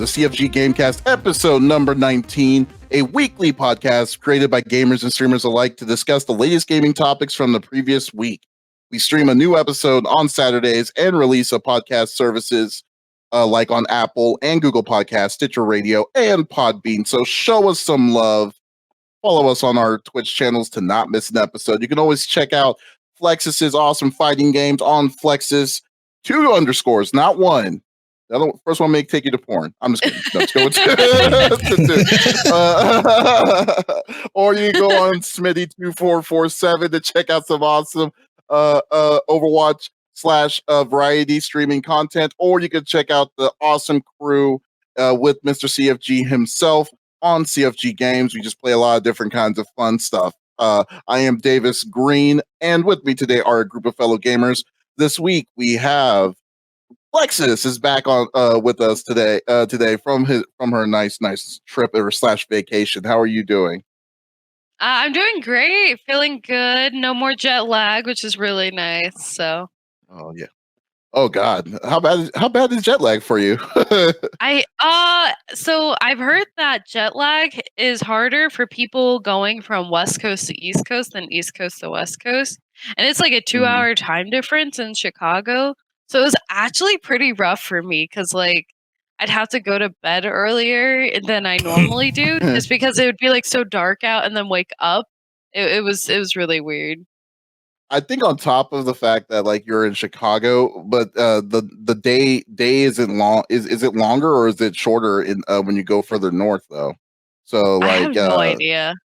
the CFG GameCast episode number 19, a weekly podcast created by gamers and streamers alike to discuss the latest gaming topics from the previous week. We stream a new episode on Saturdays and release a podcast services like on Apple and Google Podcasts, Stitcher Radio, and Podbean. So show us some love. Follow us on our Twitch channels to not miss an episode. You can always check out Flexus's awesome fighting games on Flexus. 2 underscores, not 1. The other first one may take you to porn. I'm just kidding. No, let's go with 2. Or you can go on Smitty2447 to check out some awesome Overwatch / variety streaming content. Or you can check out the awesome crew with Mr. CFG himself on CFG Games. We just play a lot of different kinds of fun stuff. I am Davis Green, and with me today are a group of fellow gamers. This week we have Flexus is back on with us today from her nice trip or / vacation. How are you doing? I'm doing great, feeling good. No more jet lag, which is really nice. So. Oh yeah. Oh God, how bad is jet lag for you? So I've heard that jet lag is harder for people going from West Coast to East Coast than East Coast to West Coast. And it's like a 2-hour time difference in Chicago. So it was actually pretty rough for me because like I'd have to go to bed earlier than I normally do just because it would be like so dark out and then wake up. It was really weird. I think on top of the fact that like you're in Chicago, but the day isn't long. Is it longer or is it shorter in when you go further north though? So like I have no idea.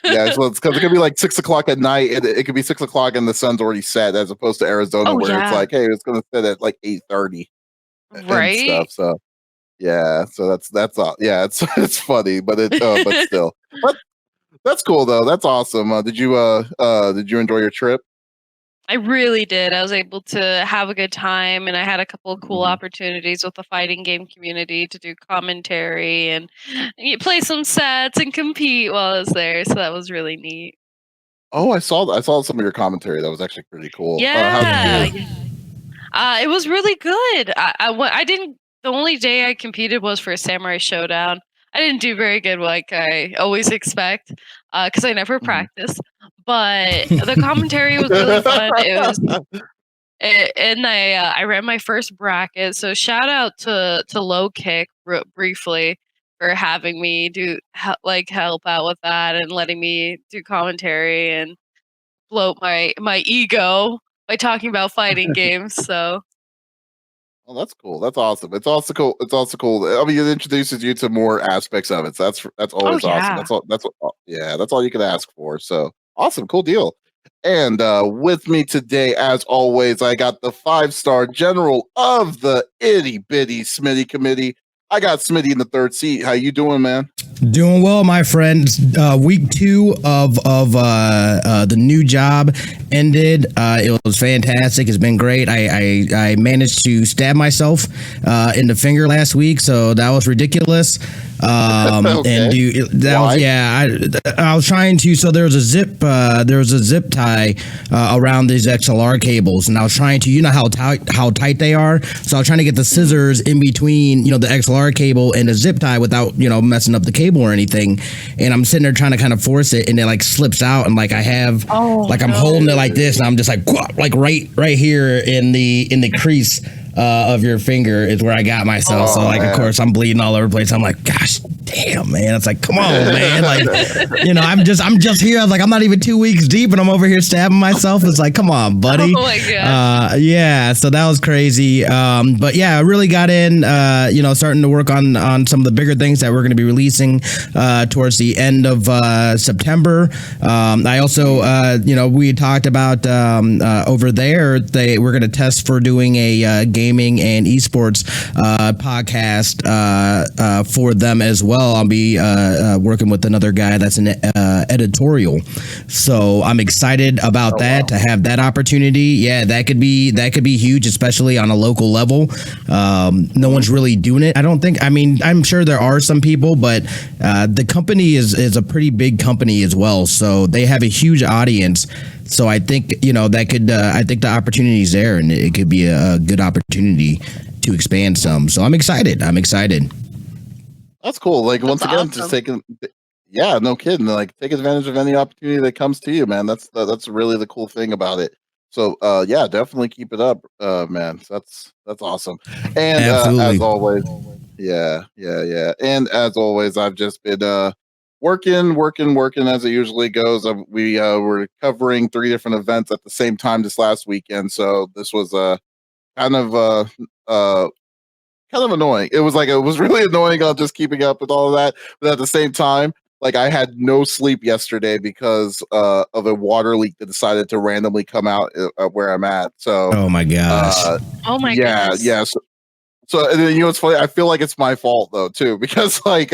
Yeah, so it's because it could be like 6:00 at night. It could be 6:00 and the sun's already set, as opposed to Arizona where it's like, hey, it's gonna set at like 8:30, right? And stuff. So yeah, so that's all. Yeah, it's funny, but but still, but that's cool though. That's awesome. Did you enjoy your trip? I really did. I was able to have a good time, and I had a couple of cool opportunities with the fighting game community to do commentary and play some sets and compete while I was there. So that was really neat. Oh, I saw some of your commentary. That was actually pretty cool. Yeah, it was really good. I didn't. The only day I competed was for Samurai Showdown. I didn't do very good, like I always expect, because I never practice. But the commentary was really fun. And I ran my first bracket. So shout out to Low Kick briefly for having me help out with that and letting me do commentary and bloat my ego by talking about fighting games. So. Oh, that's cool. That's awesome. It's also cool. I mean, it introduces you to more aspects of it. So that's always awesome. That's all you can ask for. So awesome, cool deal. And with me today, as always, I got the 5-star general of the itty bitty Smitty committee. I got Smitty in the third seat. How you doing, man? Doing well, my friend. Week 2 of the new job ended. It was fantastic. It's been great. I managed to stab myself in the finger last week, so that was ridiculous. Okay. I was trying to. So there was a zip tie around these XLR cables, and I was trying to. You know how tight they are. So I was trying to get the scissors in between, the XLR cable and the zip tie without messing up the cable or anything. And I'm sitting there trying to kind of force it, and it like slips out, and like I have I'm holding it like this, and I'm just like right here in the crease of your finger is where I got myself. So like, man. Of course I'm bleeding all over the place. I'm like, gosh damn, man. It's like, come on, man. Like, I'm just here. I was like, I'm not even 2 weeks deep and I'm over here stabbing myself. It's like, come on, buddy. Oh my gosh. Yeah. So that was crazy. But yeah, I really got in, starting to work on some of the bigger things that we're going to be releasing towards the end of September. I also, we had talked about over there, we're going to test for doing a gaming and esports podcast for them as well. I'll be working with another guy that's an editorial, so I'm excited about that. To have that opportunity. Yeah, that could be huge, especially on a local level. No one's really doing it, I don't think. I mean, I'm sure there are some people, but the company is a pretty big company as well, so they have a huge audience. So I think, that could, I think the opportunity is there, and it could be a good opportunity to expand some. So I'm excited. That's cool. Like That's once again, just awesome. taking, yeah, no kidding. Like take advantage of any opportunity that comes to you, man. That's really the cool thing about it. So, yeah, definitely keep it up, man. That's awesome. And as Absolutely. always, yeah. And as always, I've just been working as it usually goes. We were covering 3 different events at the same time this last weekend, so this was kind of uh kind of annoying. It was like it was really annoying on just keeping up with all of that, but at the same time, like I had no sleep yesterday because of a water leak that decided to randomly come out where I'm at. So, Oh my gosh. Oh my yeah, goodness. yeah. So and then, you know, it's funny. I feel like it's my fault though too, because like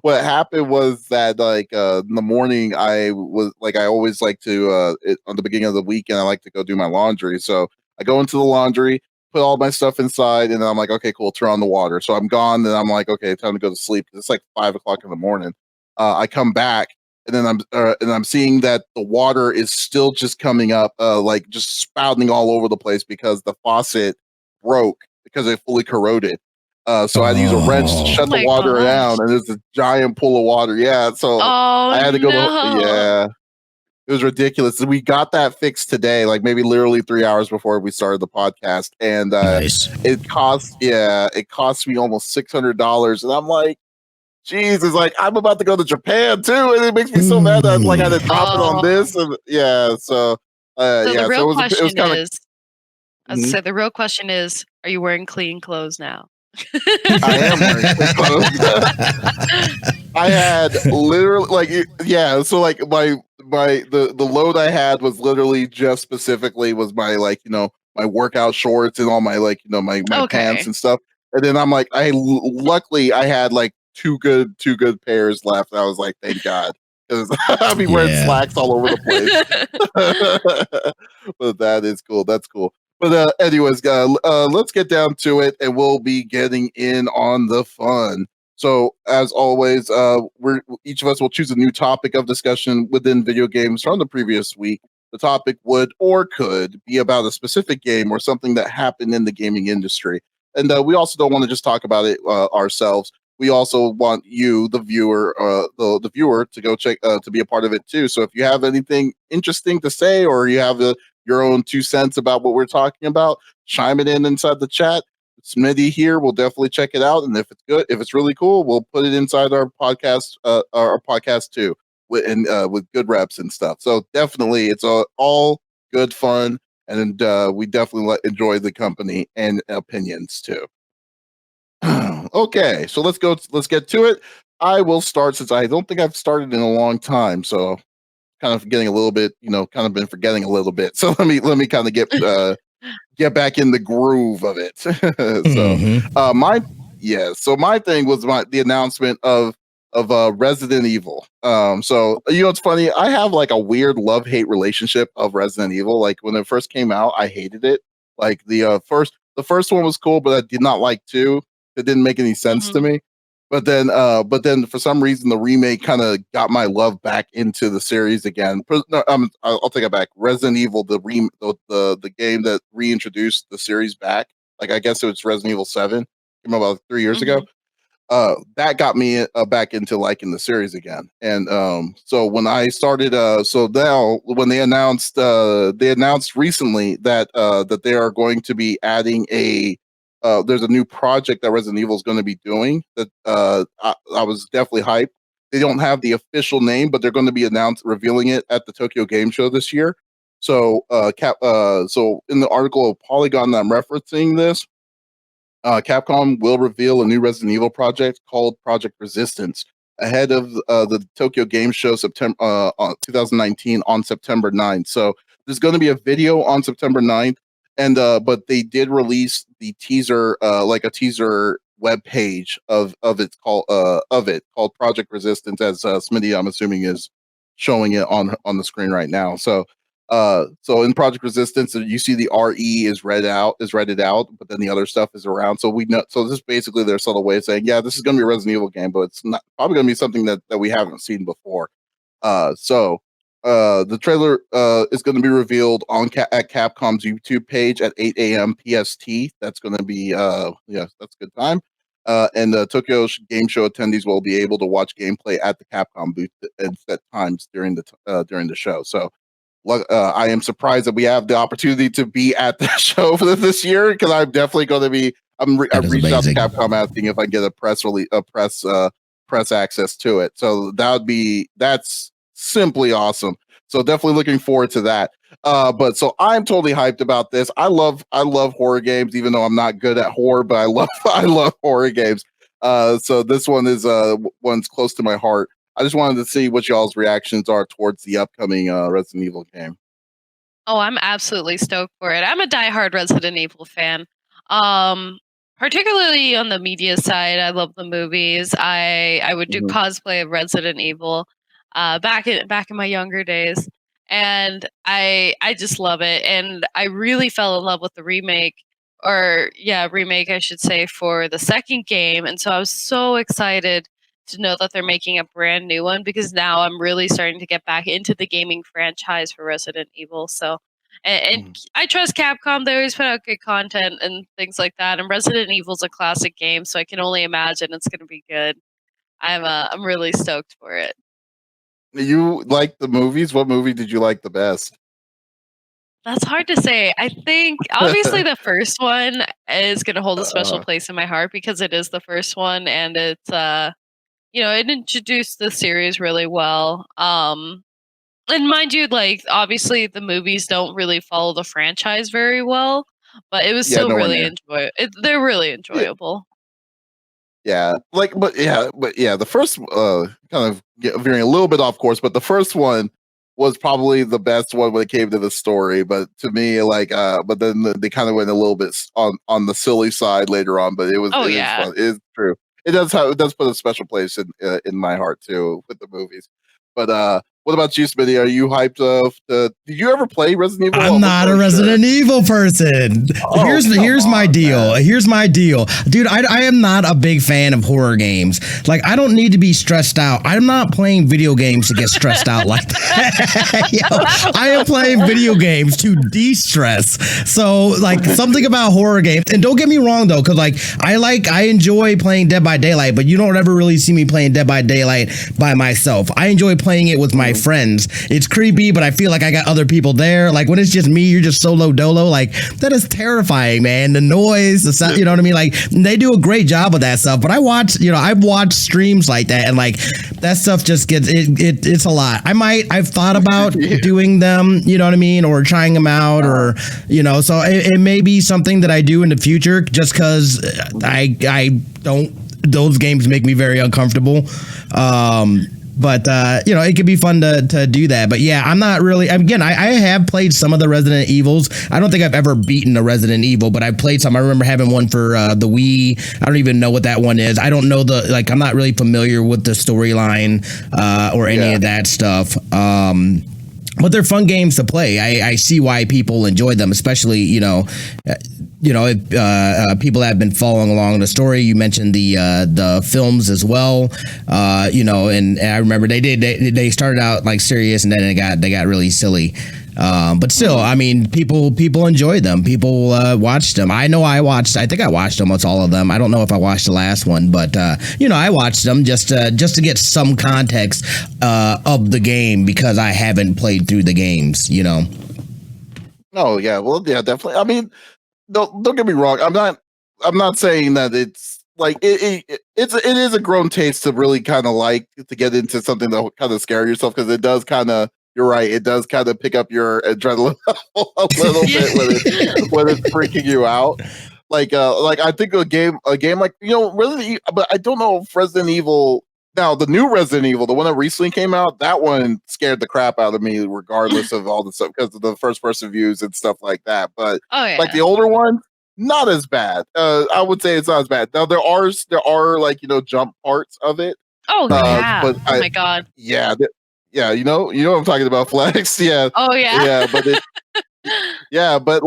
what happened was that like in the morning I was like I always like to on the beginning of the weekend I like to go do my laundry. So I go into the laundry, put all my stuff inside, and then I'm like, okay, cool, turn on the water. So I'm gone, and I'm like, okay, time to go to sleep because it's like 5 o'clock in the morning. I come back. And I'm seeing that the water is still just coming up, like just spouting all over the place because the faucet broke because it fully corroded. So I had to use a wrench to Oh. Oh shut the my water gosh. down, and there's a giant pool of water. Yeah, so Oh I had to go to no. yeah. It was ridiculous. We got that fixed today, like maybe literally 3 hours before we started the podcast, and Nice. it cost me almost $600, and I'm like, Jesus, like I'm about to go to Japan too, and it makes me so mad that like I had to drop it on Oh. this, and yeah, so So the yeah, so real it was question kind of. is, the real question is, are you wearing clean clothes now? I am wearing clean clothes. I had literally yeah, so like the load I had was literally just specifically was my like, you know, my workout shorts and all my like, you know, my pants Okay. and stuff. And then I'm like luckily I had like two good pairs left. I was like, thank God. Cuz I'll be wearing Yeah. slacks all over the place. But that is cool. That's cool. But anyways, let's get down to it and we'll be getting in on the fun. So, as always, we're each of us will choose a new topic of discussion within video games from the previous week. The topic would or could be about a specific game or something that happened in the gaming industry. And we also don't want to just talk about it ourselves. We also want you, the viewer, the viewer, to go check to be a part of it too. So, if you have anything interesting to say, or you have your own 2 cents about what we're talking about, chime it in inside the chat. Smitty here will definitely check it out, and if it's good, if it's really cool, we'll put it inside our podcast too, with good reps and stuff. So definitely, it's all good fun, and we definitely enjoy the company and opinions too. Okay, so let's get to it. I will start since I don't think I've started in a long time, so kind of getting a little bit, you know, kind of been forgetting a little bit. So let me kind of get back in the groove of it. So my so my thing was the announcement of Resident Evil. So you know it's funny, I have like a weird love-hate relationship of Resident Evil. Like when it first came out, I hated it. Like the first one was cool, but I did not like two. It didn't make any sense to Mhm. me. But then for some reason the remake kind of got my love back into the series again. No, I'll take it back. Resident Evil, the game that reintroduced the series back. Like I guess it was Resident Evil 7, came out about 3 years ago. Mhm. That got me back into liking the series again. And so when I started, so now when they announced recently that they are going to be adding there's a new project that Resident Evil is going to be doing that I was definitely hyped. They don't have the official name, but they're going to be revealing it at the Tokyo Game Show this year. So so in the article of Polygon that I'm referencing this, Capcom will reveal a new Resident Evil project called Project Resistance ahead of the Tokyo Game Show September 2019 on September 9th. So there's going to be a video on September 9th, and but they did release the teaser, like a teaser web page of it called Project Resistance, as Smitty, I'm assuming, is showing it on the screen right now. So in Project Resistance, you see the RE is redded out, but then the other stuff is around. So we know. So this is basically their subtle way of saying, yeah, this is going to be a Resident Evil game, but it's not probably going to be something that we haven't seen before. The trailer is going to be revealed at Capcom's YouTube page at 8 a.m. PST. That's going to be yeah, that's a good time. and the Tokyo Game Show attendees will be able to watch gameplay at the Capcom booth at set times during the show. So I am surprised that we have the opportunity to be at the show for this year, because I'm definitely going to be. I've reached out to Capcom asking if I can get a press access to it. So that's simply awesome. So definitely looking forward to that. But so I'm totally hyped about this. I love horror games, even though I'm not good at horror, but I love horror games. So this one is one's close to my heart. I just wanted to see what y'all's reactions are towards the upcoming Resident Evil game. Oh, I'm absolutely stoked for it. I'm a diehard Resident Evil fan. Particularly on the media side, I love the movies. I would do cosplay of Resident Evil back in my younger days, and I just love it. And I really fell in love with the remake, I should say, for the second game. And so I was so excited to know that they're making a brand new one, because now I'm really starting to get back into the gaming franchise for Resident Evil. So, and I trust Capcom. They always put out good content and things like that. And Resident Evil's a classic game, so I can only imagine it's going to be good. I'm really stoked for it. You like the movies? What movie did you like the best? That's hard to say. I think obviously the first one is going to hold a special place in my heart, because it is the first one, and it's it introduced the series really well. And mind you, like, obviously the movies don't really follow the franchise very well, but it was still really they're really enjoyable. Yeah, but the first kind of veering a little bit off course, but the first one was probably the best one when it came to the story. But to me, but then they kind of went a little bit on the silly side later on. But it was fun. It is true. It does put a special place in my heart too with the movies. But what about you, Smitty? Are you hyped? Did you ever play Resident Evil? I'm not a Resident Evil person. Here's my deal. Man. Here's my deal, dude. I am not a big fan of horror games. Like, I don't need to be stressed out. I'm not playing video games to get stressed out like that. I am playing video games to de-stress. So, like, something about horror games. And don't get me wrong though, because I enjoy playing Dead by Daylight, but you don't ever really see me playing Dead by Daylight by myself. I enjoy playing it with my friends. It's creepy, but I feel like I got other people there. Like, when it's just me, you're just solo dolo. Like, that is terrifying, man. The noise, the sound, you know what I mean? Like, they do a great job with that stuff. But I've watched streams like that, and like that stuff just gets it's a lot. I've thought about doing them, you know what I mean, or trying them out, or so it may be something that I do in the future, just because I don't. Those games make me very uncomfortable. But it could be fun to do that. But yeah, I'm not really. Again, I have played some of the Resident Evils. I don't think I've ever beaten a Resident Evil, but I've played some. I remember having one for the Wii. I don't even know what that one is. I don't know I'm not really familiar with the storyline or any of that stuff. But they're fun games to play. I see why people enjoy them, especially people that have been following along the story. You mentioned the films as well, and I remember they started out like serious, and then they got really silly. But still, I mean, people enjoy them. People watched them. I think I watched almost all of them. I don't know if I watched the last one, but I watched them just to get some context of the game, because I haven't played through the games. Oh yeah, well yeah, definitely. I mean, don't get me wrong. I'm not saying that it's like it is a grown taste to really kind of like to get into something that kind of scare yourself, because it does kind of. You're right. It does kind of pick up your adrenaline level a little bit when it's freaking you out. Like I think a game like Resident, but I don't know if Resident Evil. Now the new Resident Evil, the one that recently came out, that one scared the crap out of me, regardless of all the stuff, because of the first person views and stuff like that. But like the older one, not as bad. I would say it's not as bad. Now there are jump parts of it. Oh yeah. But oh my god. Yeah. Yeah, you know what I'm talking about, Flex. Yeah. Oh yeah. Yeah, but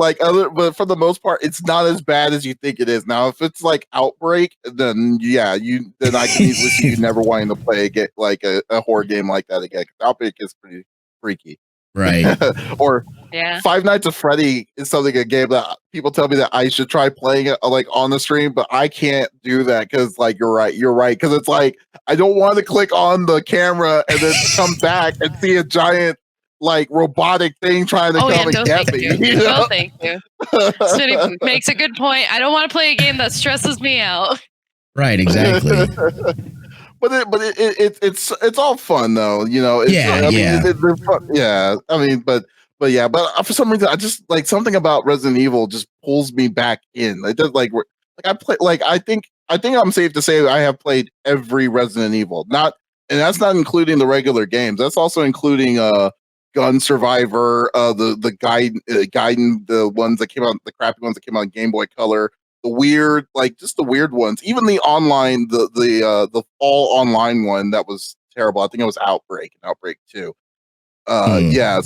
for the most part, it's not as bad as you think it is. Now, if it's like Outbreak, then I can easily see you never wanting to play a horror game like that again. Outbreak is pretty freaky, right? or Yeah. Five Nights at Freddy is something a game that people tell me that I should try playing it like on the stream, but I can't do that because like you're right because it's like I don't want to click on the camera and then come back and see a giant like robotic thing trying to Oh yeah, come and no get thank me. you. You No know? thank you. Smitty makes a good point. I don't want to play a game that stresses me out. Right, exactly. It's all fun though, you know. It's, Yeah, I mean, yeah. they're fun. Yeah, I mean, but for some reason, I just like something about Resident Evil just pulls me back in. It does like I play like I think I'm safe to say I have played every Resident Evil, not and that's not including the regular games. That's also including Gun Survivor, the Gaiden, the ones that came out, the crappy ones that came out on Game Boy Color, the weird, like just the weird ones, even the online, the all online one that was terrible. I think it was Outbreak and Outbreak 2. Yeah,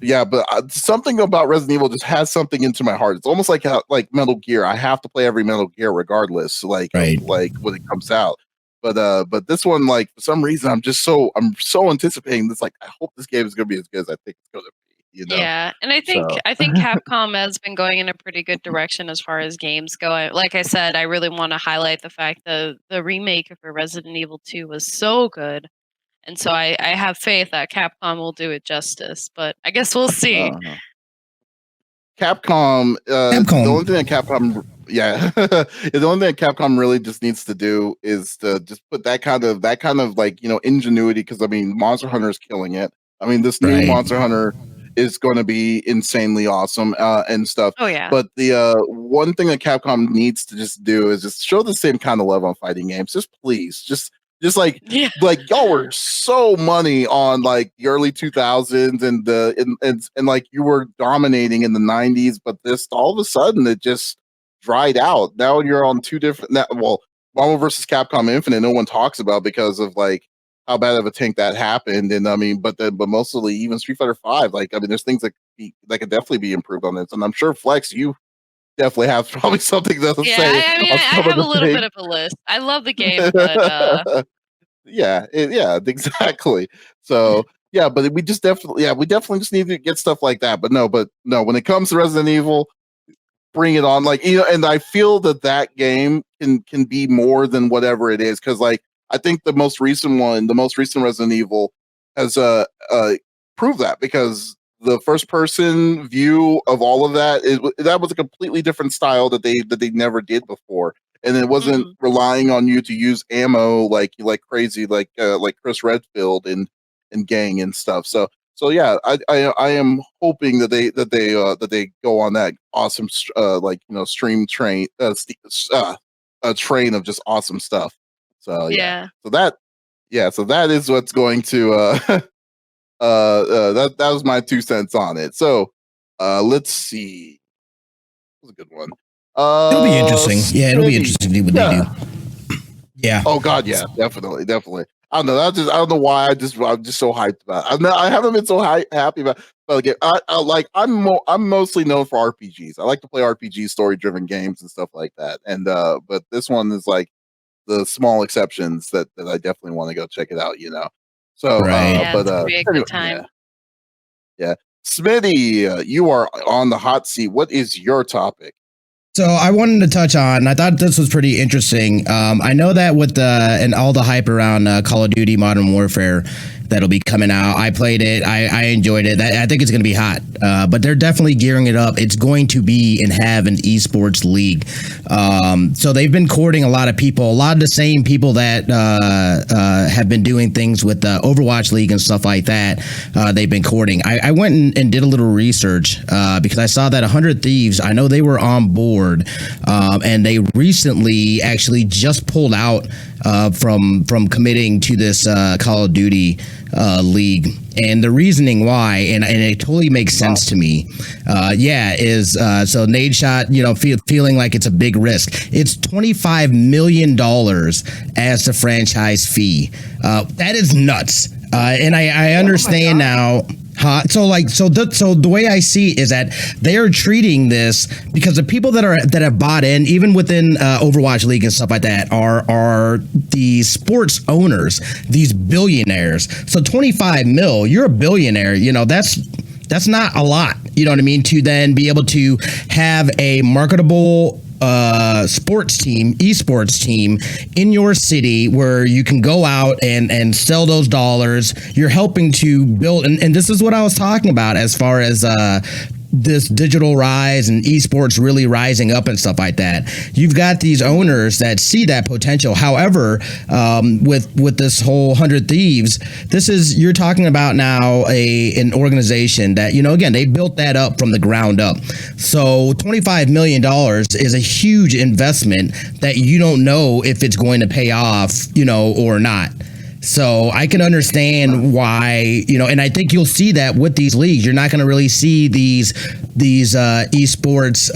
yeah, but something about Resident Evil just has something into my heart. It's almost like like Metal Gear. I have to play every Metal Gear regardless, like Right. like when it comes out. But this one, like for some reason, I'm so anticipating this. Like, I hope this game is gonna be as good as I think it's gonna be. You know? Yeah, and I think Capcom has been going in a pretty good direction as far as games go. Like I said, I really want to highlight the fact that the remake for Resident Evil 2 was so good. And so I have faith that Capcom will do it justice, but I guess we'll see. Capcom. The only thing that Capcom, the only thing that Capcom really just needs to do is to just put that kind of like, you know, ingenuity. Because I mean, Monster Hunter is killing it. I mean, this new Monster Hunter is going to be insanely awesome and stuff. Oh yeah. But the one thing that Capcom needs to just do is just show the same kind of love on fighting games. Just please, just like y'all were so money on like the early 2000s and the and like you were dominating in the 90s, but this all of a sudden it just dried out. Now you're on two different Marvel versus Capcom Infinite no one talks about because of like how bad of a tank that happened. And I mean, but mostly even Street Fighter 5, like I mean there's things that could definitely be improved on this. And I'm sure Flex, you definitely have probably something to say. I mean, I have a little bit of a list. I love the game, but yeah, exactly. So yeah, but we definitely just need to get stuff like that. But no, when it comes to Resident Evil, bring it on. Like, you know, and I feel that game can be more than whatever it is, because like I think the most recent Resident Evil has proved that, because the first person view of all of that that was a completely different style that they never did before, and it wasn't relying on you to use ammo like crazy like Chris Redfield and gang and stuff. So yeah, I am hoping that they go on that awesome like, you know, stream train a train of just awesome stuff. So so that is what's going to that was my 2 cents on it. So let's see. That was a good one. It'll be interesting. Yeah, it'll be interesting to see what they do. Yeah. Oh God, yeah, definitely. I don't know. I don't know why. I'm just so hyped about it. I haven't been so happy about. But again, I'm mostly known for RPGs. I like to play RPG story-driven games and stuff like that. And but this one is like the small exceptions that I definitely want to go check it out. You know. So it's gonna be a good time. Yeah. Smitty, you are on the hot seat. What is your topic? So I wanted to touch on, I thought this was pretty interesting. I know that with and all the hype around Call of Duty Modern Warfare that'll be coming out, I played it. I enjoyed it. I think it's going to be hot, but they're definitely gearing it up. It's going to be and have an esports league. So they've been courting a lot of people, a lot of the same people that have been doing things with the Overwatch League and stuff like that. They've been courting. I went and did a little research because I saw that 100 Thieves, I know they were on board, and they recently actually just pulled out from committing to this Call of Duty league. And the reasoning why, and it totally makes sense to me, is so Nade Shot, you know, feeling like it's a big risk. It's $25 million as the franchise fee. That is nuts. And I understand now. So the way I see it is that they are treating this, because the people that have bought in, even within Overwatch League and stuff like that, are the sports owners, these billionaires. So 25 mil, you're a billionaire. You know, that's not a lot. you know what I mean, to then be able to have a marketable esports team in your city where you can go out and sell those dollars. You're helping to build, and this is what I was talking about as far as this digital rise and esports really rising up and stuff like that. You've got these owners that see that potential. However, with this whole 100 Thieves, you're talking about now an organization that, again, they built that up from the ground up. So $25 million is a huge investment that you don't know if it's going to pay off, or not. So I can understand why, and I think you'll see that with these leagues. You're not going to really see these esports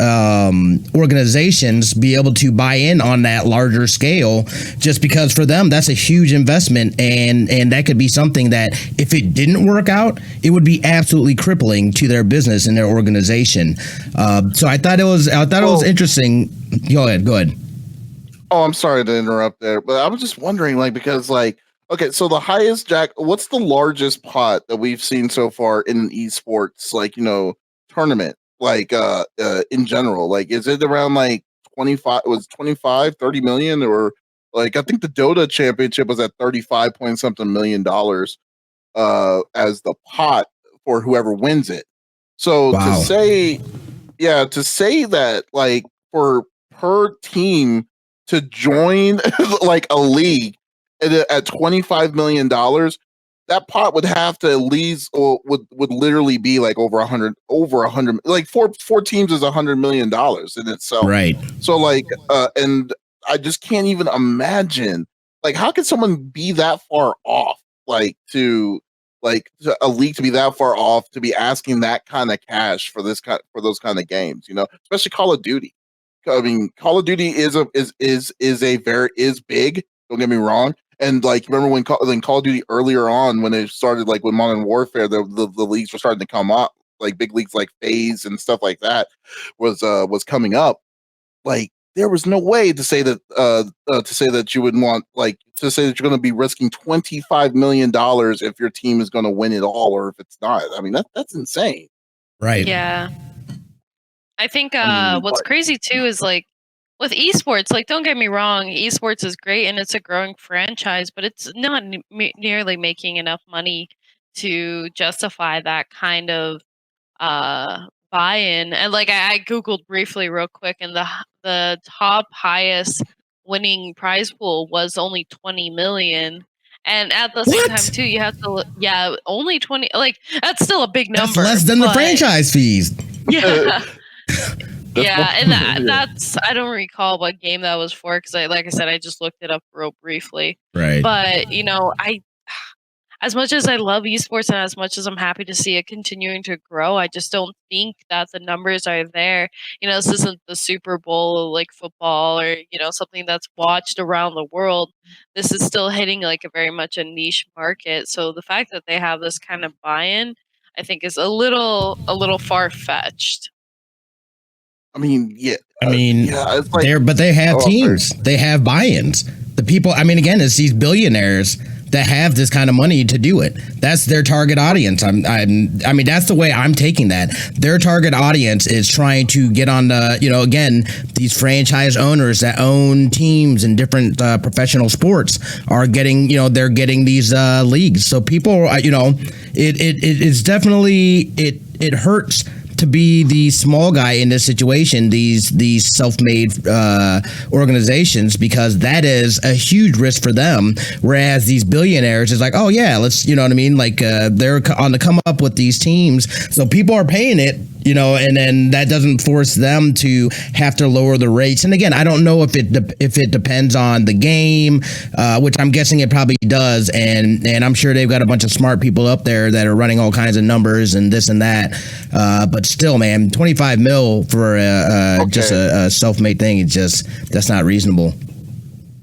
organizations be able to buy in on that larger scale, just because for them that's a huge investment, and that could be something that if it didn't work out, it would be absolutely crippling to their business and their organization. So I thought it was interesting. Go ahead. Oh, I'm sorry to interrupt there, but I was just wondering, because okay, so the highest what's the largest pot that we've seen so far in an esports, tournament, in general? Is it around 25, was 25, 30 million, or I think the Dota championship was at 35 point something million dollars as the pot for whoever wins it. So Wow. to say that for per team to join a league at $25 million, that pot would have to at least, or would literally be over 100, four teams is $100 million in itself. Right. So and I just can't even imagine, how can someone be that far off, to a league to be that far off to be asking that kind of cash for those kind of games, especially Call of Duty. I mean, Call of Duty is big. Don't get me wrong. And remember when Call of Duty earlier on, when it started, with Modern Warfare, the leagues were starting to come up, big leagues like FaZe and stuff like that was coming up. There was no way to say that you would want to say that you're going to be risking $25 million if your team is going to win it all, or if it's not. I mean, that's insane. Right. Yeah. I think what's crazy too is with esports, don't get me wrong, esports is great and it's a growing franchise, but it's not nearly making enough money to justify that kind of buy-in. And I googled briefly real quick, and the top highest winning prize pool was only 20 million. And at the same time too, you have to look, only 20, that's still a big number. That's less than the franchise fees. Yeah. Yeah, and that's I don't recall what game that was for, because like I said, I just looked it up real briefly. Right. But I, as much as I love esports and as much as I'm happy to see it continuing to grow, I just don't think that the numbers are there. This isn't the Super Bowl like football, or something that's watched around the world. This is still hitting a very much a niche market. So the fact that they have this kind of buy-in, I think, is a little far fetched. I mean, yeah. It's but they have teams. They have buy-ins. The people, again, it's these billionaires that have this kind of money to do it. That's their target audience. That's the way I'm taking that. Their target audience is trying to get on the, again, these franchise owners that own teams in different professional sports are getting, they're getting these leagues. So people, it's definitely, it hurts to be the small guy in this situation, these self-made organizations, because that is a huge risk for them. Whereas these billionaires is oh yeah, let's, they're on the come up with these teams, so people are paying it, and then that doesn't force them to have to lower the rates. And again, I don't know if it depends on the game, which I'm guessing it probably does, and I'm sure they've got a bunch of smart people up there that are running all kinds of numbers and this and that. But still, man, 25 mil for just a self-made thing, that's not reasonable.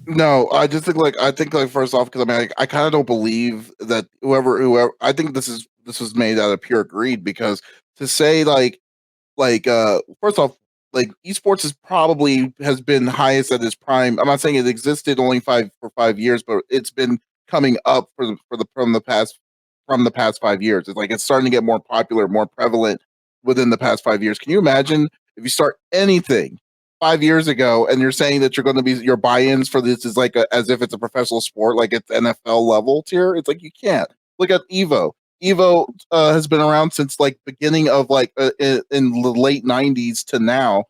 No, I just think first off, because I kind of don't believe that whoever I think this was made out of pure greed, because to say first off, esports has been highest at its prime. I'm not saying it existed only for 5 years, but it's been coming up from the past 5 years. It's it's starting to get more popular, more prevalent within the past 5 years. Can you imagine if you start anything 5 years ago and you're saying that you're going to be your buy-ins for this is like as if it's a professional sport, like it's NFL level tier? It's like you can't. Look at Evo. Evo has been around since like beginning of like in the late 90s to now.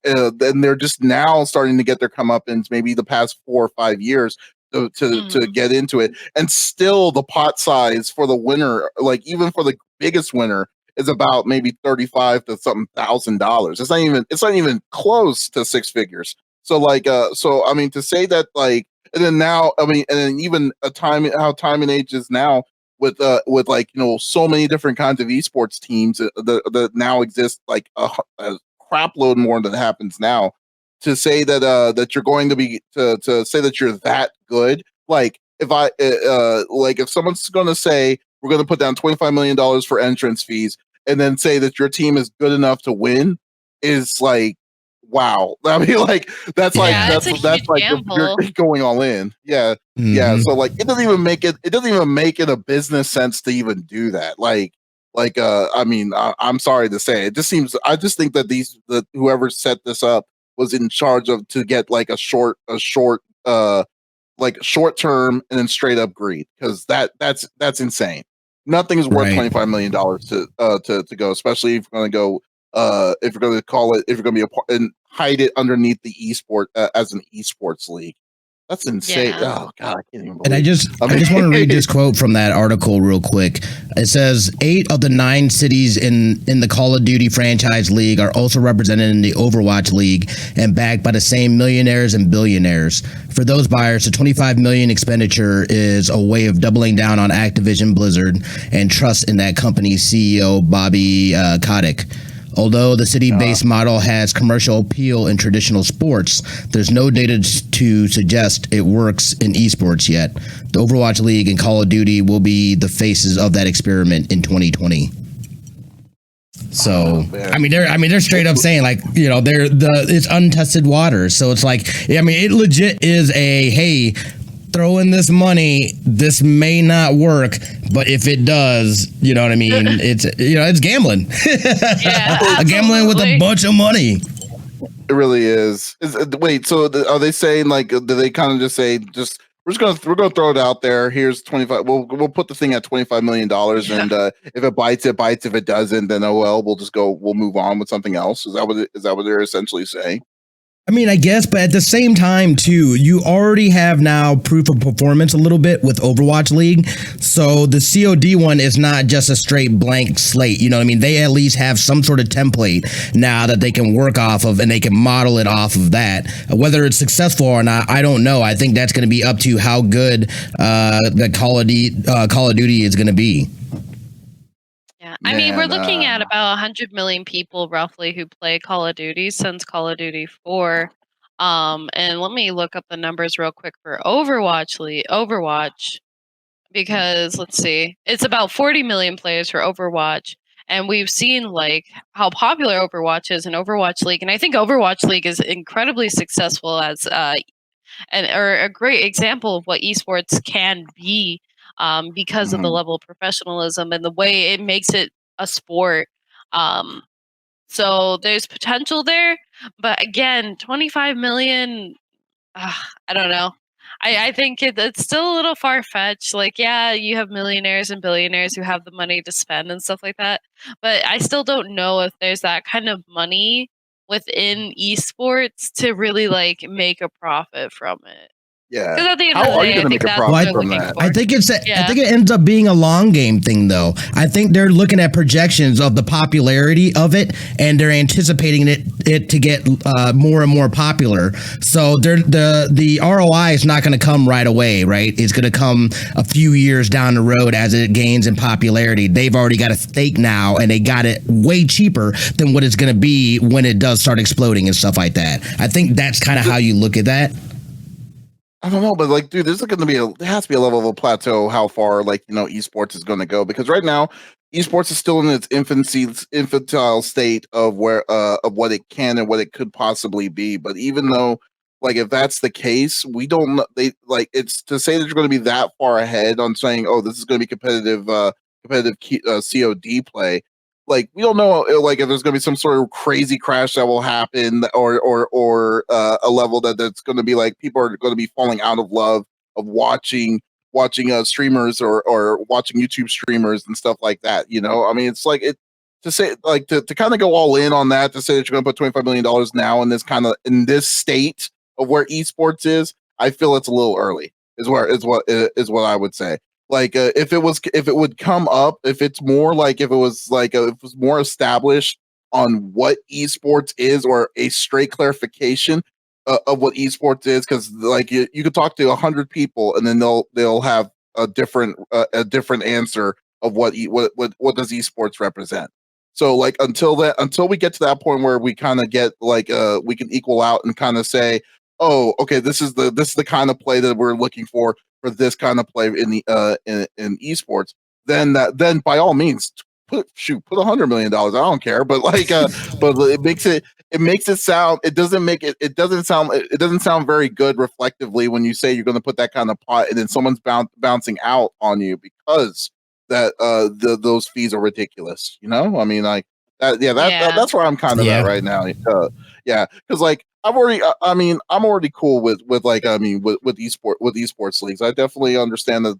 And they're just now starting to get their comeuppance maybe the past 4 or 5 years to get into it, and still the pot size for the winner, like even for the biggest winner, is about maybe 35 to something $1,000. It's not even close to six figures. So like so I mean to say that like, and then now I mean, and then even a time how time and age is now with like, you know, so many different kinds of esports teams that now exist, like a crap load more than happens now. To say that that you're going to be to say that you're that good, like if I like if someone's going to say we're going to put down $25 million for entrance fees and then say that your team is good enough to win, is like, wow. I mean, like that's like Yeah, it's a that's huge like you're gamble. going all in. Yeah, yeah. Mhm. So like it doesn't even make it a business sense to even do that. Like I mean, I'm sorry to say, it just seems, I just think that that whoever set this up was in charge of to get like a short like short term and then straight up greed, because that's insane. Nothing's worth Right. $25 million to go, especially if you're going to go if you're going to call it, if you're going to be a part and hide it underneath the esport as an esports league. That's insane. Yeah. Oh god, I can't even And I believe. just want to read this quote from that article real quick. It says 8 of the 9 cities in the Call of Duty franchise league are also represented in the Overwatch League and backed by the same millionaires and billionaires. For those buyers, the $25 million expenditure is a way of doubling down on Activision Blizzard and trust in that company's CEO Bobby Kotick. Although the city-based model has commercial appeal in traditional sports, there's no data to suggest it works in esports yet. The Overwatch League and Call of Duty will be the faces of that experiment in 2020. So I mean they're straight up saying, like, you know, it's untested waters. So it's like, I mean, it legit is a, hey, throw in this money, this may not work, but if it does, you know what I mean, it's, you know, it's gambling. Yeah, Gambling with a bunch of money. It really is. Wait, so are they saying, like, do they kind of just say, just we're gonna throw it out there? Here's 25. We'll put the thing at $25 million, and if it bites, it bites. If it doesn't, then oh well, we'll move on with something else. Is that what they're essentially saying? I mean, I guess, but at the same time, too, you already have now proof of performance a little bit with Overwatch League. So the COD one is not just a straight blank slate. You know what I mean? They at least have some sort of template now that they can work off of, and they can model it off of that. Whether it's successful or not, I don't know. I think that's going to be up to how good the Call of Duty is going to be. Yeah, I mean, we're Man, looking at about 100 million people roughly who play Call of Duty since Call of Duty 4. And let me look up the numbers real quick for Overwatch, because let's see, it's about 40 million players for Overwatch, and we've seen like how popular Overwatch is in Overwatch League, and I think Overwatch League is incredibly successful as or a great example of what esports can be, because of the level of professionalism and the way it makes it a sport. Um, so there's potential there, but again, 25 million. I don't know. I think it's still a little far fetched. Like, yeah, you have millionaires and billionaires who have the money to spend and stuff like that, but I still don't know if there's that kind of money within esports to really like make a profit from it. yeah. Because at the end of How the are you day, I going to think make a that's what profit they're from looking that? for. I think Yeah. it ends up being a long game thing, though. I think they're looking at projections of the popularity of it, and they're anticipating it to get more and more popular. So the ROI is not going to come right away, right? It's going to come a few years down the road as it gains in popularity. They've already got a stake now, and they got it way cheaper than what it's going to be when it does start exploding and stuff like that. I think that's kind of how you look at that. I don't know, but like, dude, there's going to be there has to be a level of a plateau how far, like, you know, esports is going to go, because right now esports is still in its infantile state of where of what it can and what it could possibly be. But even though, like, if that's the case, we don't they like, it's to say that you're going to be that far ahead on saying, oh, this is going to be competitive COD play. like we don't know like if there's going to be some sort of crazy crash that will happen, or a level that's going to be like people are going to be falling out of love of watching streamers or watching YouTube streamers and stuff like that. You know, I mean, it's like it to say like to kind of go all in on that, to say that you're going to put $25 million now in this kind of in this state of where esports is. I feel it's a little early. Is what I would say. Like if it would come up, if it's more like if it was like if it was more established on what esports is, or a straight clarification of what esports is, because like you could talk to 100 people and then they'll have a different answer of what does esports represent. So like until we get to that point where we kind of get like we can equal out and kind of say, oh, okay, this is the kind of play that we're looking for this kind of play in the in esports, then by all means put $100 million. I don't care, but like but it makes it sound, it doesn't sound very good reflectively when you say you're going to put that kind of pot and then someone's bouncing out on you because that those fees are ridiculous. You know, I mean, like that. Yeah, that's where I'm kind of at right now. Yeah, because like I'm already cool with like with esports leagues. I definitely understand that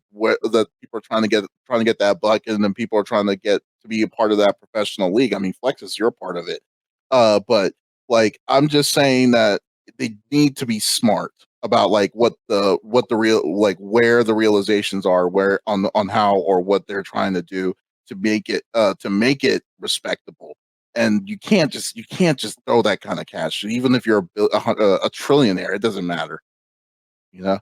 people are trying to get that bucket, and then people are trying to get to be a part of that professional league. I mean, Flexus, you're a part of it. But like I'm just saying that they need to be smart about like what the real, like where the realizations are, where on how or what they're trying to do to make it respectable. And you can't just throw that kind of cash, even if you're a trillionaire. It doesn't matter, you know.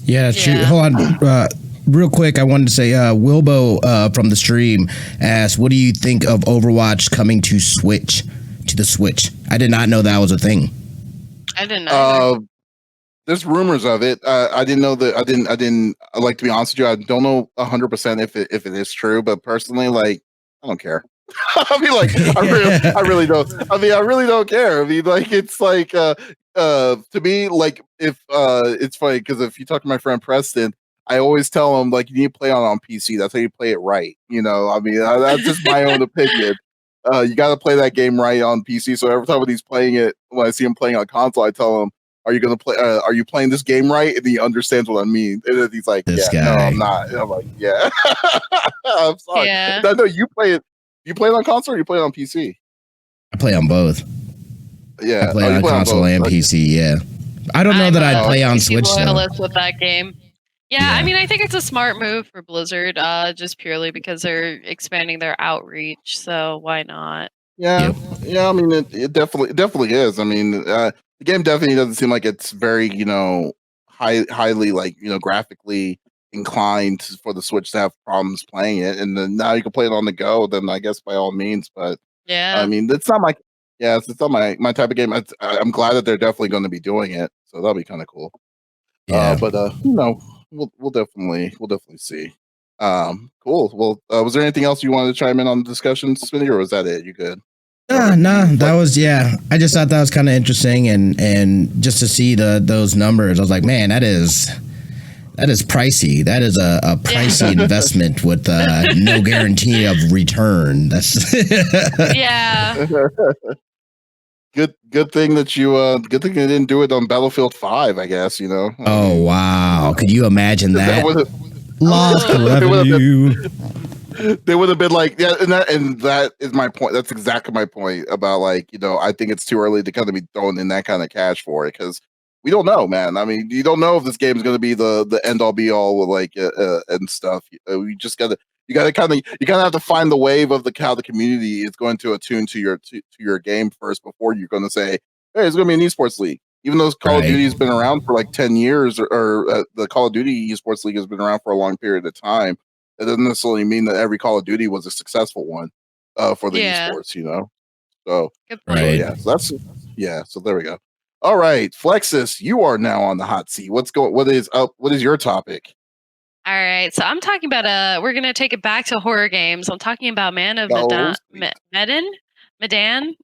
Yeah, that's true. Hold on, real quick. I wanted to say, Wilbo from the stream asked, "What do you think of Overwatch coming to the Switch?" I did not know that was a thing. I didn't know. There's rumors of it. I didn't know that. I didn't. Like, to be honest with you, I don't know 100% if it is true. But personally, like, I don't care. I mean, like, I really don't. I mean, I really don't care. I mean, like, it's like, to me, like, if it's funny because if you talk to my friend Preston, I always tell him like you need to play on PC. That's how you play it right. You know, I mean, that's just my own opinion. You got to play that game right on PC. So every time when he's playing it, when I see him playing on console, I tell him, "Are you gonna play? Are you playing this game right?" And he understands what I mean. And then he's like, This "Yeah, guy. no, I'm not." And I'm like, "Yeah, I'm sorry." Yeah. No, you play it. You play it on console or you play it on PC? I play on both. Yeah, I play on console and PC. Yeah, I don't know that I'd play on Switch though. With that game. Yeah, I mean, I think it's a smart move for Blizzard, just purely because they're expanding their outreach. So why not? Yeah, yeah. I mean, it definitely is. I mean, the game definitely doesn't seem like it's very highly like graphically inclined for the Switch to have problems playing it. And then now you can play it on the go. Then I guess by all means. But I mean, it's not my it's not my type of game. I'm glad that they're definitely going to be doing it. So that'll be kind of cool. Yeah. But we'll definitely see. Cool. Well, was there anything else you wanted to chime in on the discussion, Smitty, or was that it? You good? No, that was I just thought that was kind of interesting, and just to see those numbers, I was like, man, that is pricey. That is a pricey investment with no guarantee of return. That's Yeah. Good thing that you didn't do it on Battlefield 5, I guess, you know. Oh wow. Could you imagine that? Lost revenue. They would have been like, yeah, and that is my point. That's exactly my point about like, I think it's too early to kind of be throwing in that kind of cash for it, because we don't know, man. I mean, you don't know if this game is going to be the end all be all with like and stuff. You just gotta kind of have to find the wave of how the community is going to attune to your game first before you're going to say, hey, it's going to be an esports league. Even though Call of Duty has been around for like 10 years, or the Call of Duty esports league has been around for a long period of time, it doesn't necessarily mean that every Call of Duty was a successful one for the esports, So, so there we go. All right, Flexus, you are now on the hot seat. What is your topic? All right, so I'm talking about we're gonna take it back to horror games. I'm talking about Man of Medan.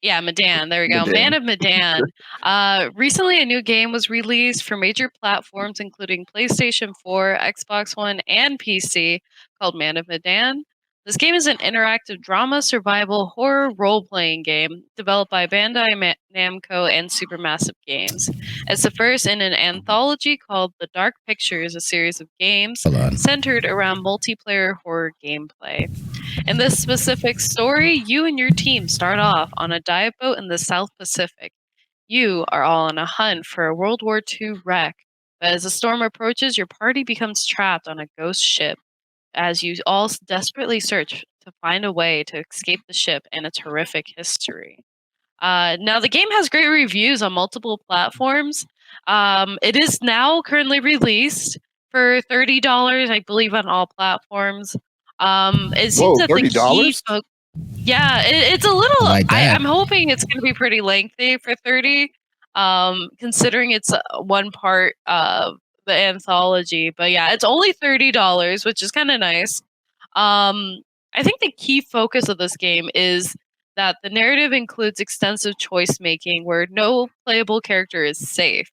Yeah, Medan. There we go. Man of Medan. Recently, a new game was released for major platforms, including PlayStation 4, Xbox One, and PC, called Man of Medan. This game is an interactive drama, survival, horror, role-playing game developed by Bandai Namco and Supermassive Games. It's the first in an anthology called The Dark Pictures, a series of games centered around multiplayer horror gameplay. In this specific story, you and your team start off on a dive boat in the South Pacific. You are all on a hunt for a World War II wreck, but as the storm approaches, your party becomes trapped on a ghost ship as you all desperately search to find a way to escape the ship and its horrific history. Now, the game has great reviews on multiple platforms. It is now currently released for $30, I believe, on all platforms. It seems Whoa, that the key $30? yeah, it's a little. Like that. I'm hoping it's going to be pretty lengthy for 30, considering it's one part of the anthology. But yeah, it's only $30, which is kind of nice. I think the key focus of this game is that the narrative includes extensive choice making, where no playable character is safe.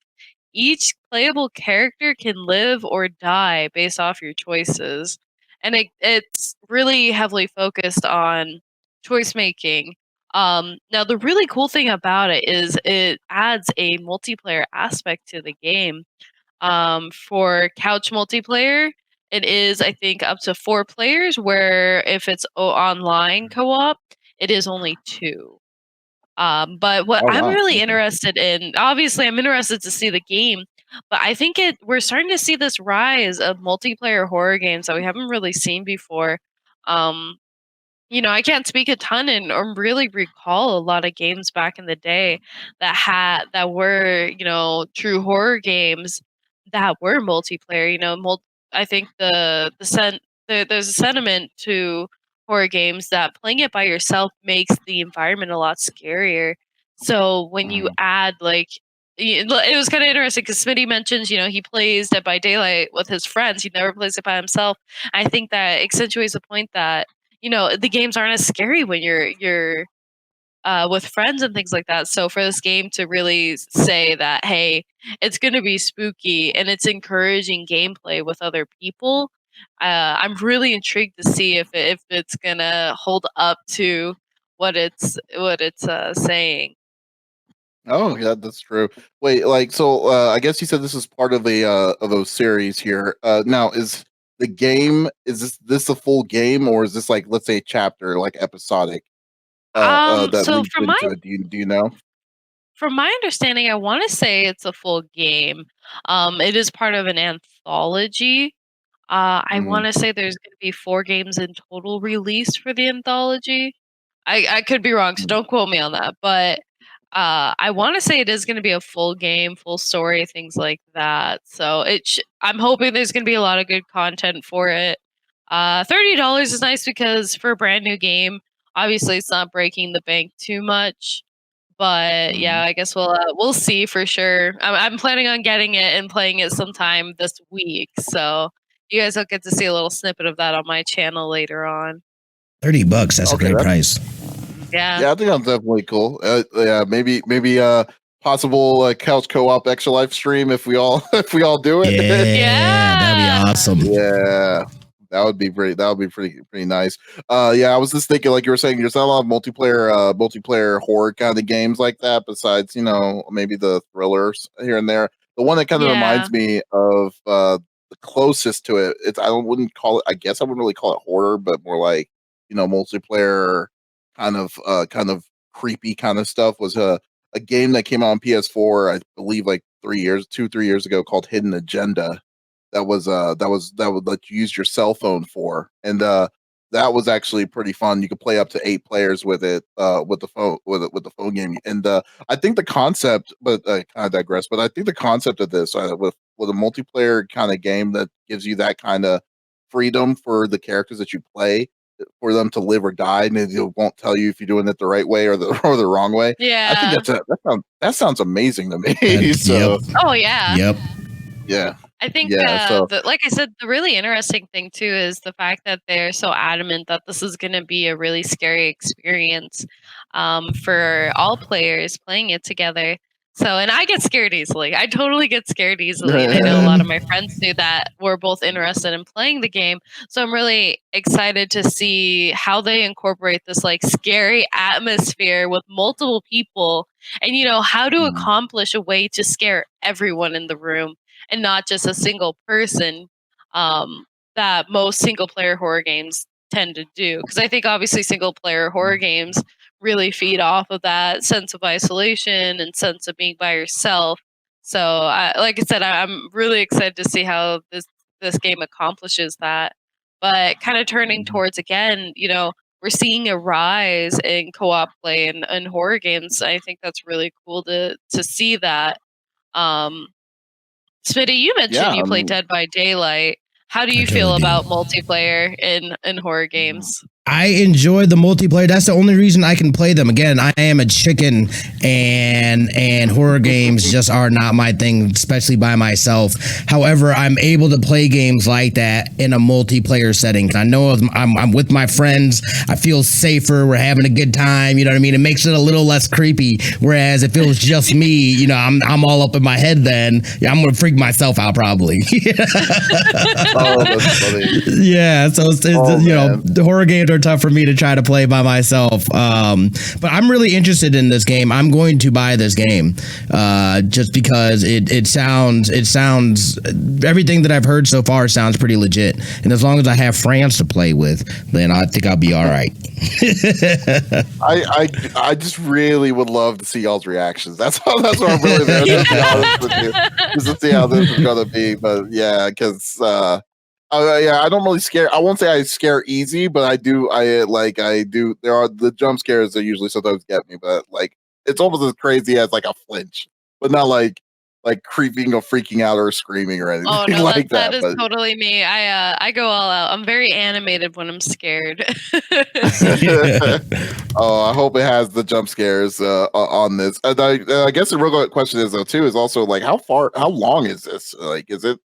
Each playable character can live or die based off your choices, and it's really heavily focused on choice making. Now, the really cool thing about it is it adds a multiplayer aspect to the game. For couch multiplayer, it is, I think, up to 4 players, where if it's online co op, it is only 2. But what Oh, I'm wow. really Okay. interested in, obviously, I'm interested to see the game, but I think we're starting to see this rise of multiplayer horror games that we haven't really seen before. Um, I can't speak a ton and or really recall a lot of games back in the day that were, true horror games that were multiplayer. I think there's a sentiment to horror games that playing it by yourself makes the environment a lot scarier. So when you add it was kind of interesting because Smitty mentions, he plays Dead by Daylight with his friends. He never plays it by himself. I think that accentuates the point that the games aren't as scary when you're with friends and things like that. So for this game to really say that, hey, it's going to be spooky and it's encouraging gameplay with other people, I'm really intrigued to see if it's gonna hold up to what it's saying. Oh, yeah, that's true. Wait, so I guess you said this is part of a series here. Now is this a full game, or is this, like, let's say, chapter, like, episodic that So leads into it? Do you know? from my understanding, I want to say it's a full game. It is part of an anthology. I Mm, want to say there's going to be 4 games in total released for the anthology. I could be wrong, so mm. don't quote me on that. But I want to say it is going to be a full game, full story, things like that. So I'm hoping there's going to be a lot of good content for it. $30 is nice because for a brand new game, obviously it's not breaking the bank too much. But yeah, Mhm. I guess we'll see for sure. I'm planning on getting it and playing it sometime this week. So you guys will get to see a little snippet of that on my channel later on. $30. That's a Okay, great that's price. Yeah. yeah, I think that's definitely cool. Yeah, maybe possible couch co-op extra life stream if we all if we all do it. Yeah, that'd Yeah. be awesome. Yeah, that would be great. That would be pretty nice. Yeah, I was just thinking, like you were saying, there's not a lot of multiplayer horror kind of games like that. Besides, maybe the thrillers here and there. The one that kind of Yeah. reminds me of the closest to it. It's I wouldn't call it. I guess I wouldn't really call it horror, but more like multiplayer kind of creepy kind of stuff was a game that came out on PS4, I believe, like 3 years ago, called Hidden Agenda. That would let you use your cell phone for, and that was actually pretty fun. You could play up to 8 players with it, with the phone, with the phone game. And I think the concept, but I kind of digress. But I think the concept of this, with a multiplayer kind of game that gives you that kind of freedom for the characters that you play, for them to live or die, and it won't tell you if you're doing it the right way or the or the wrong way. I think Yeah. that sounds amazing to me. Yep. So Oh yeah. Yep. yeah, I think yeah. So like I said, the really interesting thing too is the fact that they're so adamant that this is going to be a really scary experience for all players playing it together. So, and I get scared easily. I totally get scared easily. And I know a lot of my friends do that. We're both interested in playing the game. So I'm really excited to see how they incorporate this like scary atmosphere with multiple people and, how to accomplish a way to scare everyone in the room and not just a single person that most single player horror games tend to do. Because I think obviously single player horror games really feed off of that sense of isolation and sense of being by yourself. So, like I said, I'm really excited to see how this game accomplishes that. But kind of turning towards again, we're seeing a rise in co-op play in horror games. I think that's really cool to see that. Um, Smitty, you mentioned you play Dead by Daylight. How do you feel about multiplayer in horror games? I enjoy the multiplayer. That's the only reason I can play them. Again, I am a chicken, and horror games just are not my thing, especially by myself. However, I'm able to play games like that in a multiplayer setting. I know I'm with my friends. I feel safer. We're having a good time. You know what I mean? It makes it a little less creepy. Whereas if it was just me, I'm all up in my head. Then I'm gonna freak myself out probably. Oh, that's funny. Yeah, so the horror games are tough for me to try to play by myself. But I'm really interested in this game. I'm going to buy this game just because it sounds everything that I've heard so far sounds pretty legit. And as long as I have friends to play with, then I think I'll be all right. I just really would love to see y'all's reactions. That's what I'm really there to be honest with you, just to see how this is gonna be. But yeah, because I don't really scare. I won't say I scare easy, but I do. I do. There are the jump scares that usually sometimes get me, but like it's almost as crazy as like a flinch, but not like creeping or freaking out or screaming or anything Oh no, like that is but totally me. I go all out. I'm very animated when I'm scared. Oh, I hope it has the jump scares on this. And I guess the real question is though too is also like how long is this? Like, is it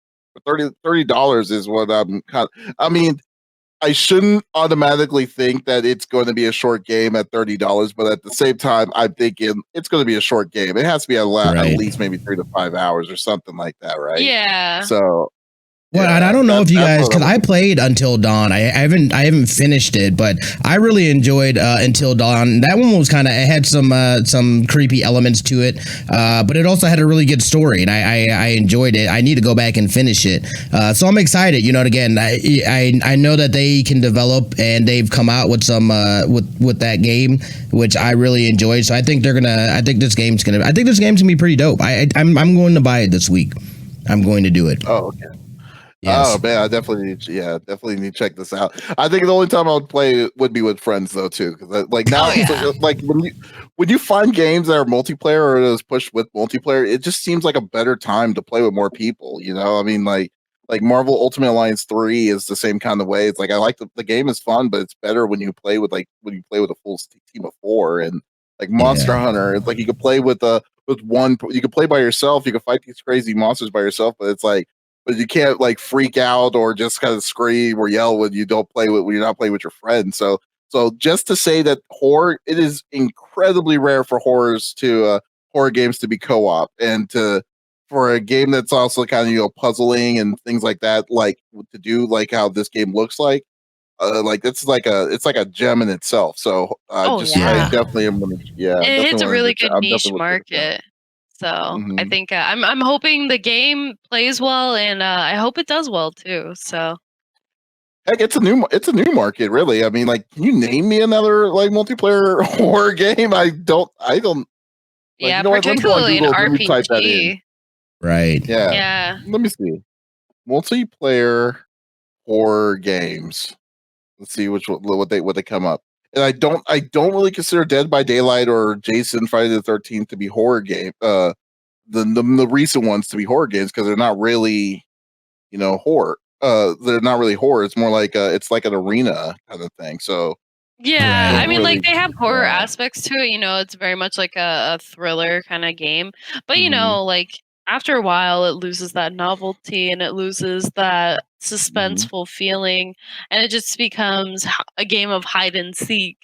$30 is what I'm kind of, I mean, I shouldn't automatically think that it's going to be a short game at $30, but at the same time, I'm thinking it's going to be a short game. It has to be at least maybe 3 to 5 hours or something like that, right? Yeah. So well, and I don't know if you guys, because I played Until Dawn. I haven't finished it, but I really enjoyed Until Dawn. That one was it had some creepy elements to it, but it also had a really good story, and I enjoyed it. I need to go back and finish it. So I'm excited. Again, I know that they can develop, and they've come out with some with that game, which I really enjoyed. So I think this game's gonna be pretty dope. I'm going to buy it this week. I'm going to do it. Oh, okay. Yes. Oh man, I definitely need to check this out. I think the only time I would play it would be with friends though too, because like now, like when you find games that are multiplayer or is pushed with multiplayer, it just seems like a better time to play with more people. I mean, like Marvel Ultimate Alliance 3 is the same kind of way. It's like I like the game is fun, but it's better when you play with a full team of 4. And like Monster Hunter, it's like you could play with one. You could play by yourself. You could fight these crazy monsters by yourself, but it's like. But you can't like freak out or just kind of scream or yell when you're not playing with your friends. So just to say that it is incredibly rare for horror games to be co-op, and for a game that's also kind of puzzling and things like that, like to do like how this game looks like it's like a gem in itself. So I definitely am gonna it hits a really good niche market. So I think I'm hoping the game plays well, and I hope it does well too. So heck, it's a new market, really. I mean, like, can you name me another like multiplayer horror game? I don't. Like, particularly an RPG. Type that in. Right. Yeah. Let me see. Multiplayer horror games. Let's see what they come up. And I don't really consider Dead by Daylight or Jason Friday the 13th to be horror game. The recent ones to be horror games, because they're not really, horror. They're not really horror. It's more like it's like an arena kind of thing. So I mean, like they have horror aspects to it. It's very much like a thriller kind of game. But like after a while, it loses that novelty and it loses that suspenseful feeling, and it just becomes a game of hide and seek.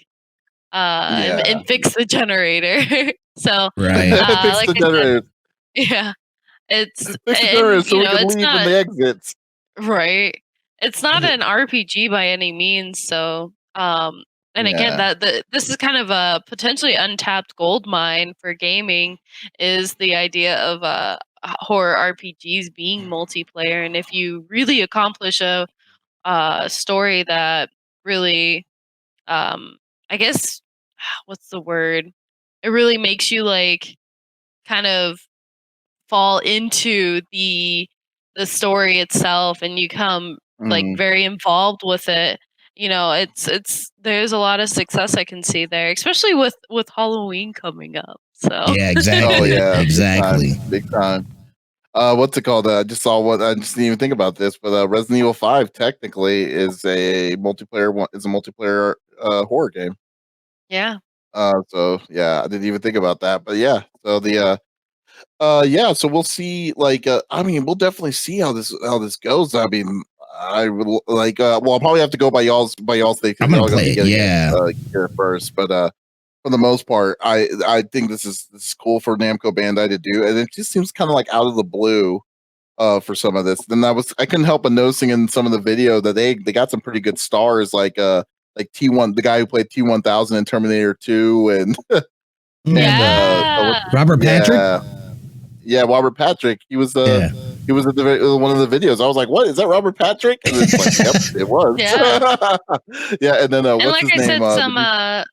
And fix the generator. So, Right. Fix like the I said, generator. yeah, it's Fix the generator and so we can it's leave when not the exits. right. It's not an RPG by any means. So, and again, Yeah. this is kind of a potentially untapped gold mine for gaming. Is the idea of horror RPGs being multiplayer, and if you really accomplish a story that really, I guess, what's the word? It really makes you like kind of fall into the story itself and you come like Mm. very involved with it. You know, it's there's a lot of success I can see there, especially with Halloween coming up. So Yeah, Oh exactly. yeah, big time, Exactly. big time. What's it called? I just saw what I just didn't even think about this, but Resident Evil 5 technically is a multiplayer horror game. yeah. So yeah, I didn't even think about that. But yeah, so yeah, so we'll see. Like, I mean, we'll definitely see how this goes. I mean, I would like. Well, I'll probably have to go by y'all's thing I'm because gonna y'all are gonna play be it. getting it Yeah. here first. But for the most part, I think this is cool for Namco Bandai to do, and it just seems kind of like out of the blue for some of this. Then I couldn't help but noticing in some of the video that they got some pretty good stars like T1, the guy who played T1000 in Terminator 2, and Yeah. Robert Patrick. yeah. Yeah, Robert Patrick. Yeah. He was at one of the videos. I was like, "What is that, Robert Patrick?" And it's like, "Yep, it was." Yeah. Yeah, and then And what's like his I name? said, some oh,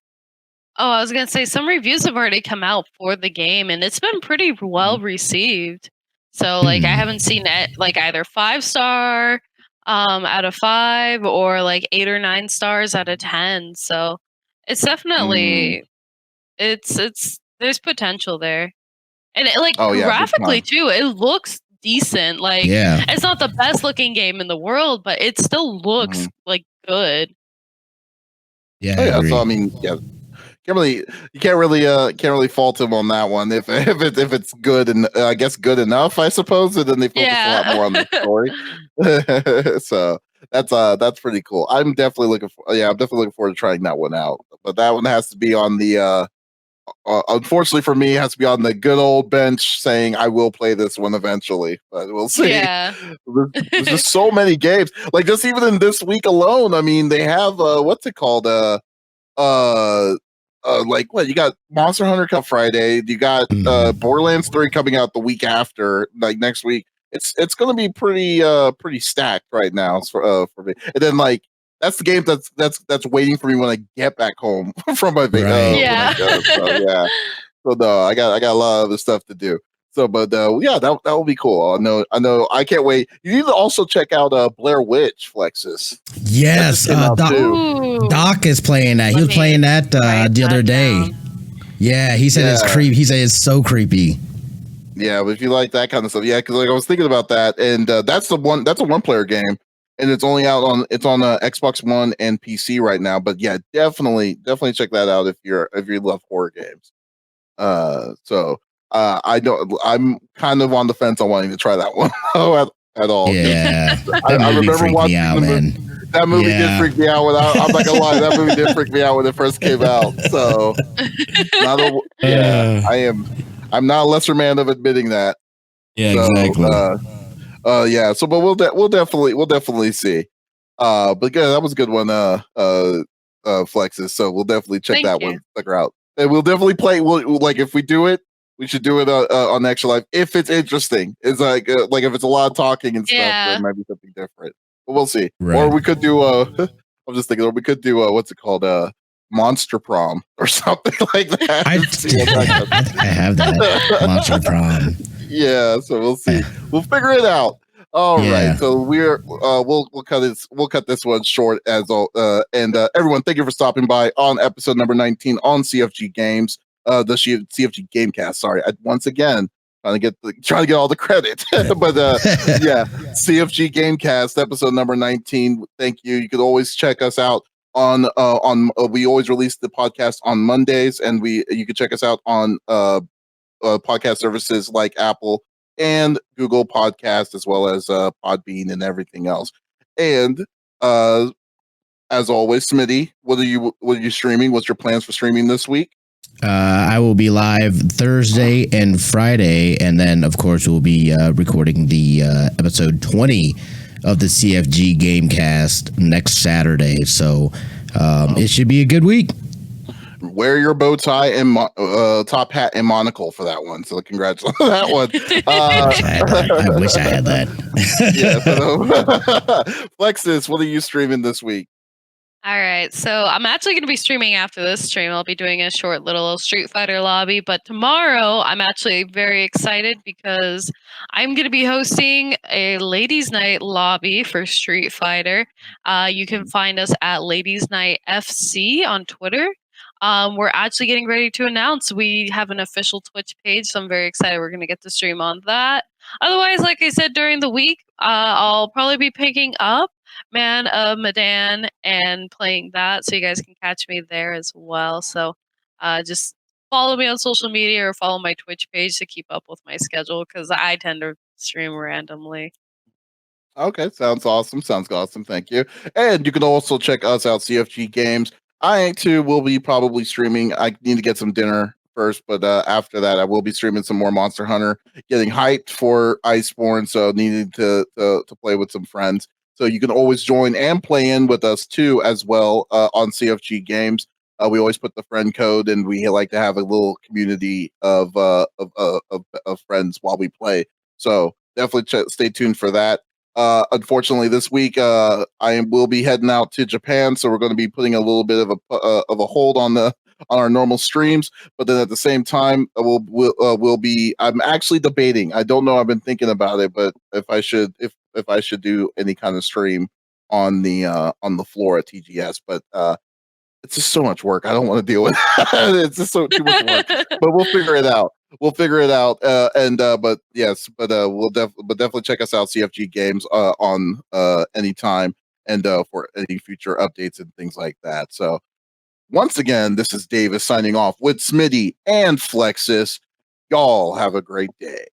I was gonna say some reviews have already come out for the game, and it's been pretty well received. So, like, I Hmm. haven't seen it like either 5 star out of 5 or like 8 or 9 stars out of 10. So, it's Mm. definitely it's there's potential there, and like Oh yeah, big graphically time. too, it looks decent. Like, Yeah. it's not the best looking game in the world, but it still looks Mhm. like good. Yeah, Oh I yeah, so agree. I mean, yeah, you can't really fault him on that one if it's good and I guess good enough, I suppose, and then they focus a lot Yeah. more on the story. So that's pretty cool. I'm definitely looking forward to trying that one out. But that one has to be on the unfortunately for me, it has to be on the good old bench saying I will play this one eventually, but we'll see. Yeah. There's just so many games. Like just even in this week alone, I mean, they have what's it called? Uh like what you got Monster Hunter come Friday, you got Mhm. Borderlands 3 coming out the week after, like next week. It's gonna be pretty stacked right now for me. And then like that's the game that's waiting for me when I get back home from Right. when I Yeah. go. So yeah. So no, I got a lot of other stuff to do. So but yeah, that will be cool. I know I can't wait. You need to also check out Blair Witch Flexus. That just Yes. came out too. Ooh. Doc is playing that. He Let was me playing that write the other that day. down. Yeah, he said it's Yeah. creepy. He said it's so creepy. Yeah, but if you like that kind of stuff, yeah, because like I was thinking about that, and that's a one player game, and it's only out on Xbox One and PC right now. But yeah, definitely check that out if you love horror games. So I don't, I'm kind of on the fence on wanting to try that one at all. 'Cause Yeah, I, that I movie remember freaked me watching out, the movie. man. That movie did Yeah. freak me out. I'm not gonna lie, that movie did freak me out when it first came out. So not a yeah, I'm not a lesser man of admitting that. Yeah, So exactly. yeah, so but we'll definitely see. But good, that was a good one, Flexes. So we'll definitely check Thank that you. one sucker out. And we'll definitely play. Like if we do it, we should do it on Extra Life if it's interesting. It's like if it's a lot of talking and stuff, then Yeah. it might be something different. But we'll see. Or Right. we could do I'm just thinking, or we could do what's it called, Monster Prom or something like that. I, and see what that I think I have that Monster Prom. Yeah, so we'll see. We'll figure it out. All right. Yeah. So we'll cut this one short as all and everyone, thank you for stopping by on episode number 19 on CFG Games, the CFG Gamecast. Sorry, once again trying to get all the credit. But yeah, CFG Gamecast episode number 19. Thank you. You could always check us out on we always release the podcast on Mondays, and you can check us out on podcast services like Apple and Google Podcast, as well as Podbean and everything else. And as always, Smitty, what are you streaming? What's your plans for streaming this week? I will be live Thursday and Friday, and then of course we'll be recording the episode 20 of the CFG GameCast next Saturday. So it should be a good week. Wear your bow tie and top hat and monocle for that one. So congratulations on that one. I wish I had that. Flexus, what are you streaming this week? All right, so I'm actually going to be streaming after this stream. I'll be doing a short little Street Fighter lobby, but tomorrow I'm actually very excited because I'm going to be hosting a Ladies Night lobby for Street Fighter. You can find us at Ladies Night FC on Twitter. We're actually getting ready to announce we have an official Twitch page, so I'm very excited we're going to get to stream on that. Otherwise, like I said, during the week, I'll probably be picking up Man of Medan and playing that, so you guys can catch me there as well. So just follow me on social media or follow my Twitch page to keep up with my schedule because I tend to stream randomly. Okay, sounds awesome. Sounds awesome. Thank you. And you can also check us out, CFG Games. I too will be probably streaming. I need to get some dinner first, but after that, I will be streaming some more Monster Hunter, getting hyped for Iceborne. So needing to play with some friends. So you can always join and play in with us too as well on CFG Games. We always put the friend code, and we like to have a little community of friends while we play. So definitely stay tuned for that. Unfortunately, this week will be heading out to Japan, so we're going to be putting a little bit of a hold on our normal streams. But then at the same time, we'll be. I'm actually debating. I don't know. I've been thinking about it, but if I should do any kind of stream on the floor at TGS, but it's just so much work. I don't want to deal with it. It's just too much work. But we'll figure it out. But yes, we'll definitely check us out, CFG Games, on anytime and for any future updates and things like that. So once again, this is Davis signing off with Smitty and Flexus. Y'all have a great day.